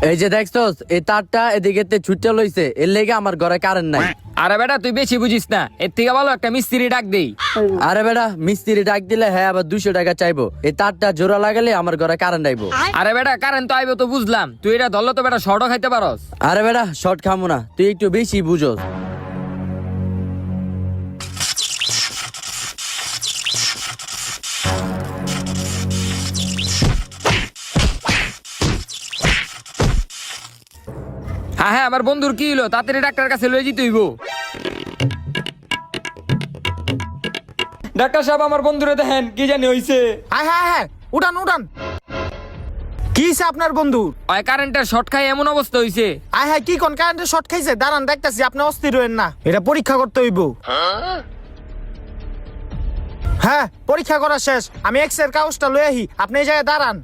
এই যে দেখছস এই তারটা এদিকে ছুটে লইছে, এর লেগে আমার ঘরে কারেন্ট নাই। আরে বেটা তুই বেশি বুঝিস না, এর থেকে ভালো একটা মিস্ত্রি ডাক দেই। আরে বেটা মিস্ত্রি ডাক দিলে হ্যাঁ আবার 200 টাকা চাইবো। এই তারটা জোড়া লাগালে আমার ঘরে কারেন্ট আইবো। আরে বেটা কারেন্ট তো আইবে তো বুঝলাম, তুই এটা ধরলে তো বেটা শর্টও খাইতে পারস। আরে বেটা শর্ট খামু না, তুই একটু বেশি বুঝোস। হ্যাঁ হ্যাঁ, আমার বন্ধুর কি হলো, তাড়াতাড়ি ডাক্তার কাছে লয়ে যেতে হইব। ডাক্তার সাহেব আমার বন্ধুরে দেখেন কি জানি হইছে। হ্যাঁ হ্যাঁ হ্যাঁ, উঠান উঠান। কি হইছে আপনার বন্ধু? ওই কারেন্টের শর্ট খাই এমন অবস্থা হইছে। আয় হ্যাঁ, কি কোন কারেন্টের শর্ট খাইছে? দাঁড়ান দেখতাছি, আপনি অস্থির হইেন না, এটা পরীক্ষা করতে হইব। হ্যাঁ পরীক্ষা করা শেষ, আমি এক্স এর কাগজটা লয়ে আহি, আপনি এই জায়গায় দাঁড়ান।